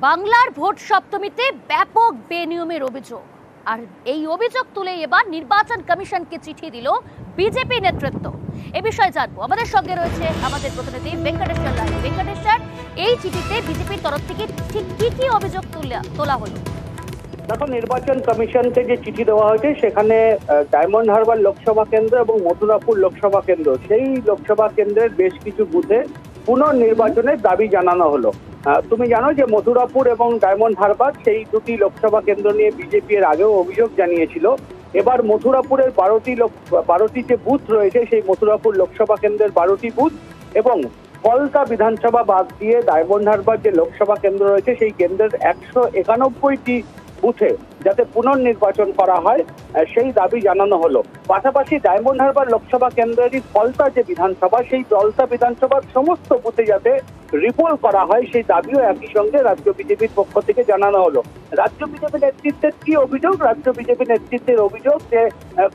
বাংলার ভোট সপ্তমীতে ব্যাপক বেনিয়মের অভিযোগ, আর এই অভিযোগ তুলে এবার নির্বাচন কমিশনকে চিঠি দিল বিজেপি নেতৃত্ব। এ বিষয়ে জানবো, আমাদের সঙ্গে রয়েছে আমাদের প্রতিনিধি ভেঙ্কটেশ্বর রায়। ভেঙ্কটেশ্বর, এই চিঠিতে বিজেপির তরফ থেকে ঠিক কি অভিযোগ তোলা হলো? দেখো, নির্বাচন কমিশনকে যে চিঠি দেওয়া হয়েছে সেখানে ডায়মন্ড হারবার লোকসভা কেন্দ্র এবং মথুরাপুর লোকসভা কেন্দ্র, সেই লোকসভা কেন্দ্রের বেশ কিছু বুথে পুনর্নির্বাচনের দাবি জানানো হলো। তুমি জানো যে মথুরাপুর এবং ডায়মন্ড হারবার, সেই দুটি লোকসভা কেন্দ্র নিয়ে বিজেপি এর আগেও অভিযোগ জানিয়েছিল। এবার মথুরাপুরের 12টি যে বুথ রয়েছে, সেই মথুরাপুর লোকসভা কেন্দ্রের 12টি বুথ এবং ফলতা বিধানসভা বাদ দিয়ে ডায়মন্ড হারবার যে লোকসভা কেন্দ্র রয়েছে, সেই কেন্দ্রের 191টি বুথে যাতে পুনর্নির্বাচন করা হয় সেই দাবি জানানো হলো। পাশাপাশি ডায়মন্ড হারবার লোকসভা কেন্দ্রেরই ফলতা যে বিধানসভা, সেই ফলতা বিধানসভার সমস্ত বুথে যাতে রিপোল করা হয় সেই দাবিও একই সঙ্গে রাজ্য বিজেপির পক্ষ থেকে জানানো হলো। রাজ্য বিজেপি নেতৃত্বের কি অভিযোগ? রাজ্য বিজেপি নেতৃত্বের অভিযোগ যে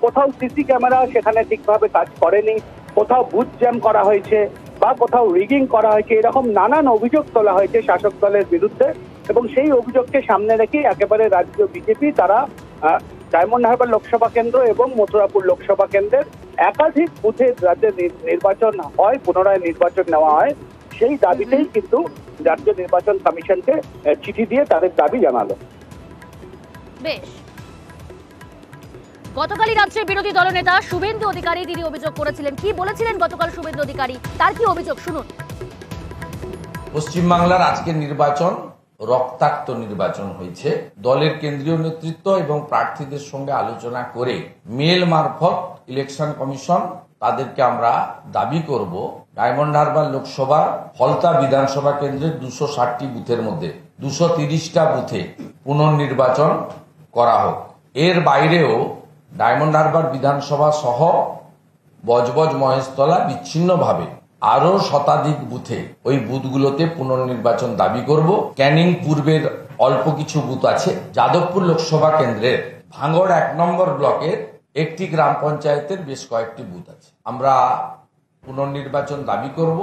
কোথাও সিসি ক্যামেরা সেখানে ঠিকভাবে কাজ করেনি, কোথাও বুথ জ্যাম করা হয়েছে বা কোথাও রিগিং করা হয়েছে, এরকম নানান অভিযোগ তোলা হয়েছে শাসক দলের বিরুদ্ধে। এবং সেই অভিযোগকে সামনে রেখে একেবারে রাজ্য বিজেপি তারা ডায়মন্ড হারবার লোকসভা কেন্দ্র এবং মথুরাপুর লোকসভা কেন্দ্রের একাধিক বুথে রাজ্যে নির্বাচন হয়, পুনরায় নির্বাচন নেওয়া হয়, সেই দাবিতেই কিন্তু রাজ্য নির্বাচন কমিশনকে চিঠি দিয়ে তাদের দাবি জানালো। বেশ, গতকালই রাজ্যের বিরোধী দলনেতা শুভেন্দু অধিকারী তিনি অভিযোগ করেছিলেন। কি বলেছিলেন গতকাল শুভেন্দু অধিকারী, তার কি অভিযোগ শুনুন। পশ্চিমবাংলার আজকের নির্বাচন রক্তাক্ত নির্বাচন হয়েছে। দলের কেন্দ্রীয় নেতৃত্ব এবং প্রার্থীদের সঙ্গে আলোচনা করে মেল মারফত ইলেকশন কমিশন তাদেরকে আমরা দাবি করব ডায়মন্ড হারবার লোকসভা ফলতা বিধানসভা কেন্দ্রের 260টি বুথের মধ্যে 230টা বুথে পুনর্নির্বাচন করা হোক। এর বাইরেও ডায়মন্ড হারবার বিধানসভা সহ বজবজ মহেশতলা বিচ্ছিন্নভাবে আরো শতাধিক বুথে ওই বুথগুলোতে পুনর্নির্বাচন দাবি করব। ক্যানিং পূর্বের অল্প কিছু বুথ আছে। যাদবপুর লোকসভা কেন্দ্রের ভাঙড় 1 নম্বর ব্লকের একটি গ্রাম পঞ্চায়েতের বেশ কয়েকটি বুথ আছে। আমরা পুনর্নির্বাচন দাবি করব।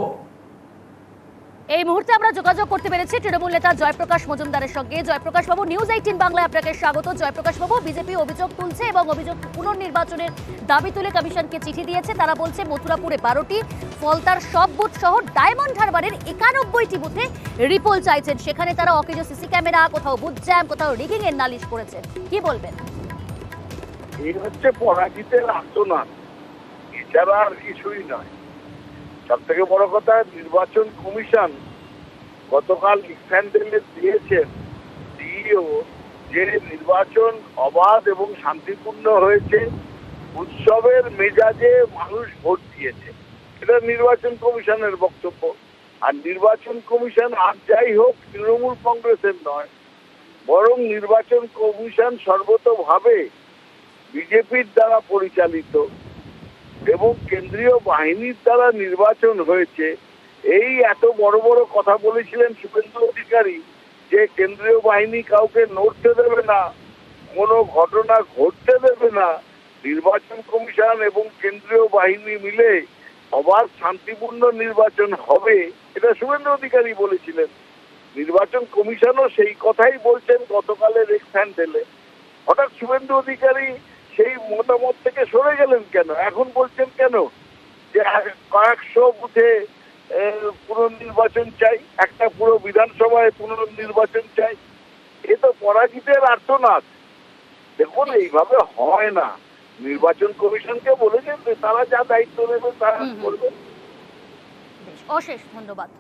এই মুহূর্তে আমরা যোগাযোগ করতে পেরেছি তৃণমূল নেতা জয়প্রকাশ মজুমদারের সঙ্গে। জয়প্রকাশ বাবু, নিউজ 18 বাংলায় আপনাকে স্বাগত। জয়প্রকাশ বাবু, বিজেপি অভিযোগ তুলছে এবং অভিযোগ পুনর্নির্বাচনের দাবি তুলে কমিশনকে চিঠি দিয়েছে। তারা বলছে মথুরাপুরে 12টি, ফলতার সব বুথ সহ ডায়মন্ড হারবারের 91টি বুথে রিপোল চাইছেন। সেখানে তারা অকেজ সিসি ক্যামেরা, কোথাও বুথ জ্যাম, কোথাও রিগিং এর নালিশ করেছে। কি বলবেন? এই হচ্ছে পরাজিতের আর্তনাদ, এছাড়া আর কিছুই নয়। সব থেকে বড় কথা, নির্বাচন কমিশন গতকাল স্যান্ডেলে দিয়েছেন দিয়েও যে নির্বাচন অবাধ এবং শান্তিপূর্ণ হয়েছে, উৎসবের মেজাজে মানুষ ভোট দিয়েছে, এটা নির্বাচন কমিশনের বক্তব্য। আর নির্বাচন কমিশন আর যাই হোক তৃণমূল কংগ্রেসের নয়, বরং নির্বাচন কমিশন সর্বতোভাবে বিজেপির দ্বারা পরিচালিত এবং কেন্দ্রীয় বাহিনীর দ্বারা নির্বাচন হয়েছে। এই এত বড় বড় কথা বলেছিলেন শুভেন্দু অধিকারী যে কেন্দ্রীয় বাহিনী কাউকে নড়তে দেবে না, কোনো ঘটনা ঘটতে দেবে না, নির্বাচন কমিশন এবং কেন্দ্রীয় বাহিনী মিলে অবাধ শান্তিপূর্ণ নির্বাচন হবে, এটা শুভেন্দু অধিকারী বলেছিলেন। নির্বাচন কমিশনও সেই কথাই বলছেন গতকালের এক স্যান্ডেলে। হঠাৎ শুভেন্দু অধিকারী সেই মতামত থেকে সরে গেলেন কেন? এখন বলছেন কেন যে কয়েকশো বুথে পুনর্নির্বাচন চাই, একটা পুরো বিধানসভায় পুনর্নির্বাচন চাই? এ তো পরাজিতের আর্তনাদ। দেখুন, এইভাবে হয় না। নির্বাচন কমিশনকে বলেছেন যে তারা যা দায়িত্ব নেবে তারা করবে। অশেষ ধন্যবাদ।